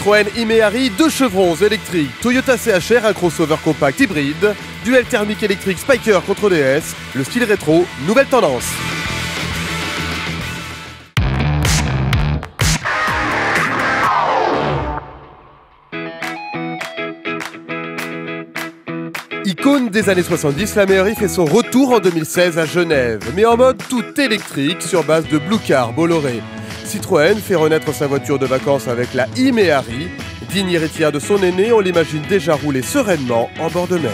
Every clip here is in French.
Citroën e-Méhari, deux chevrons électriques, Toyota CHR, un crossover compact hybride, duel thermique électrique Spyker contre DS, le style rétro, nouvelle tendance. Icône des années 70, la Méhari fait son retour en 2016 à Genève, mais en mode tout électrique sur base de Blue Car Bolloré. Citroën fait renaître sa voiture de vacances avec la e-Méhari. Digne héritière de son aîné, on l'imagine déjà rouler sereinement en bord de mer.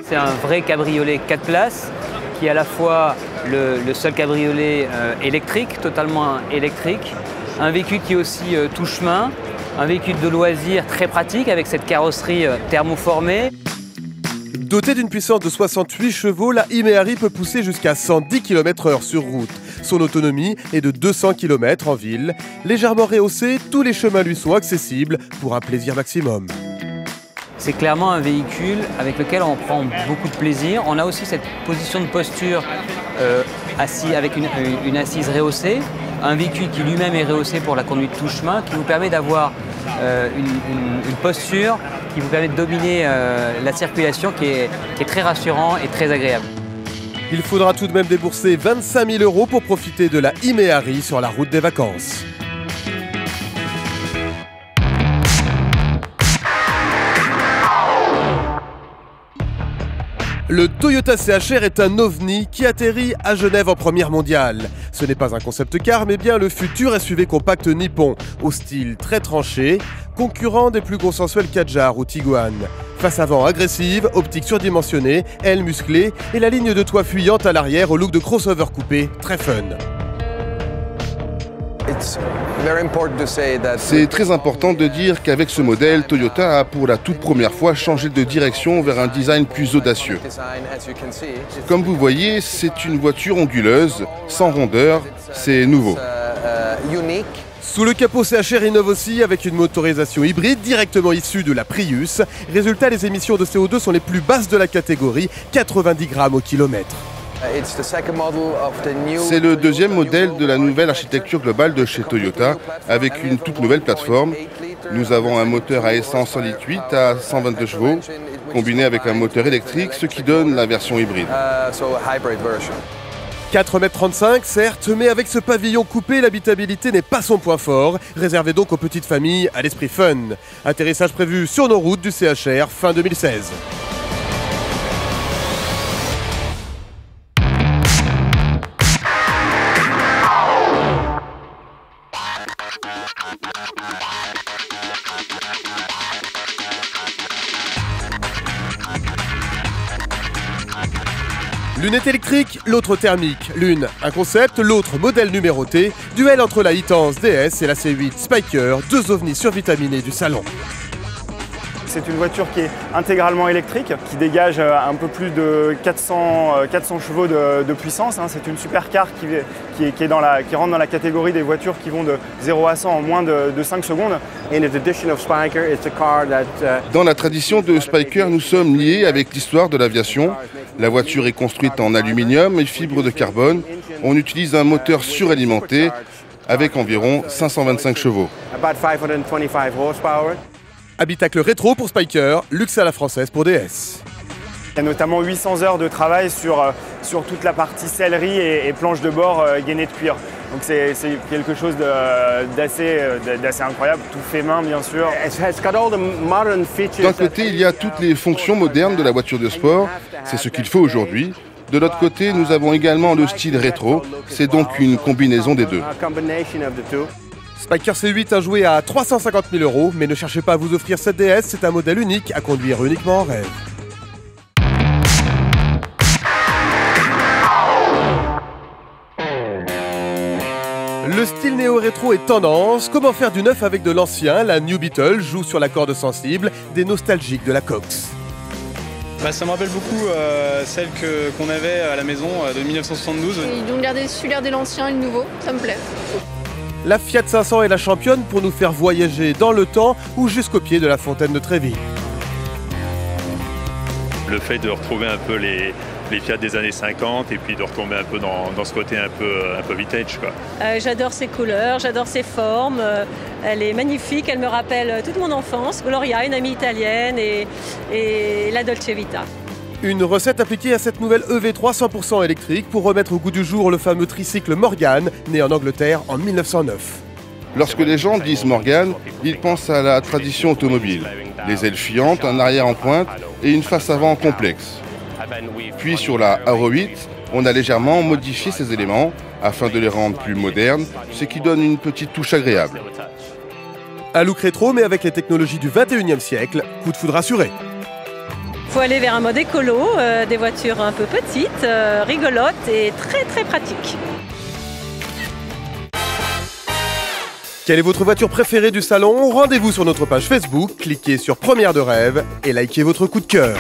C'est un vrai cabriolet 4 places qui est à la fois le seul cabriolet électrique, totalement électrique, un véhicule qui est aussi tout chemin, un véhicule de loisir très pratique avec cette carrosserie thermoformée. Dotée d'une puissance de 68 chevaux, la e-Méhari peut pousser jusqu'à 110 km/h sur route. Son autonomie est de 200 km en ville. Légèrement rehaussée, tous les chemins lui sont accessibles pour un plaisir maximum. C'est clairement un véhicule avec lequel on prend beaucoup de plaisir. On a aussi cette position de posture assis avec une assise rehaussée. Un véhicule qui lui-même est rehaussé pour la conduite tout chemin, qui vous permet d'avoir une posture qui vous permet de dominer la circulation qui est très rassurant et très agréable. Il faudra tout de même débourser 25 000 € pour profiter de la e-Méhari sur la route des vacances. Le Toyota CHR est un ovni qui atterrit à Genève en première mondiale. Ce n'est pas un concept car, mais bien le futur SUV compact nippon, au style très tranché, concurrent des plus consensuels Kadjar ou Tiguan. Face avant agressive, optique surdimensionnée, aile musclée et la ligne de toit fuyante à l'arrière au look de crossover coupé, très fun. C'est très important de dire qu'avec ce modèle, Toyota a pour la toute première fois changé de direction vers un design plus audacieux. Comme vous voyez, c'est une voiture onduleuse, sans rondeur, c'est nouveau. Sous le capot, CHR innove aussi avec une motorisation hybride directement issue de la Prius. Résultat, les émissions de CO2 sont les plus basses de la catégorie, 90 grammes au kilomètre. C'est le deuxième modèle de la nouvelle architecture globale de chez Toyota, avec une toute nouvelle plateforme. Nous avons un moteur à essence en litre 8 à 122 chevaux, combiné avec un moteur électrique, ce qui donne la version hybride. 4,35 m certes, mais avec ce pavillon coupé, l'habitabilité n'est pas son point fort, réservé donc aux petites familles à l'esprit fun. Atterrissage prévu sur nos routes du CHR fin 2016. L'une est électrique, l'autre thermique. L'une, un concept, l'autre modèle numéroté. Duel entre la Hitance DS et la C8 Spyker, deux ovnis survitaminés du salon. C'est une voiture qui est intégralement électrique, qui dégage un peu plus de 400 chevaux de puissance. C'est une supercar qui rentre dans la catégorie des voitures qui vont de 0 à 100 en moins de 5 secondes. Dans la tradition de Spyker, nous sommes liés avec l'histoire de l'aviation. La voiture est construite en aluminium et fibre de carbone. On utilise un moteur suralimenté avec environ 525 chevaux. Habitacle rétro pour Spyker, luxe à la française pour DS. Il y a notamment 800 heures de travail sur toute la partie sellerie et planche de bord gainée de cuir. Donc c'est quelque chose d'assez incroyable, tout fait main bien sûr. D'un côté, il y a toutes les fonctions modernes de la voiture de sport, c'est ce qu'il faut aujourd'hui. De l'autre côté, nous avons également le style rétro, c'est donc une combinaison des deux. Spyker C8 a joué à 350 000 €, mais ne cherchez pas à vous offrir cette DS, c'est un modèle unique à conduire uniquement en rêve. Le style néo-rétro est tendance. Comment faire du neuf avec de l'ancien? La New Beetle joue sur la corde sensible des nostalgiques de la Cox. Ça me rappelle beaucoup celle qu'on avait à la maison de 1972. Ils ont su garder l'ancien et le nouveau, ça me plaît. La Fiat 500 est la championne pour nous faire voyager dans le temps ou jusqu'au pied de la fontaine de Trévi. Le fait de retrouver un peu les Fiat des années 50 et puis de retomber un peu dans ce côté un peu vintage, quoi. J'adore ses couleurs, j'adore ses formes. Elle est magnifique, elle me rappelle toute mon enfance. Gloria, une amie italienne et la Dolce Vita. Une recette appliquée à cette nouvelle EV3 100% électrique pour remettre au goût du jour le fameux tricycle Morgan, né en Angleterre en 1909. Lorsque les gens disent Morgan, ils pensent à la tradition automobile. Les ailes fuyantes, un arrière en pointe et une face avant complexe. Puis sur la Aero 8, on a légèrement modifié ces éléments afin de les rendre plus modernes, ce qui donne une petite touche agréable. Un look rétro mais avec les technologies du 21e siècle, coup de foudre assuré. Il faut aller vers un mode écolo, des voitures un peu petites, rigolotes et très très pratiques. Quelle est votre voiture préférée du salon? Rendez-vous sur notre page Facebook, cliquez sur Première de rêve et likez votre coup de cœur.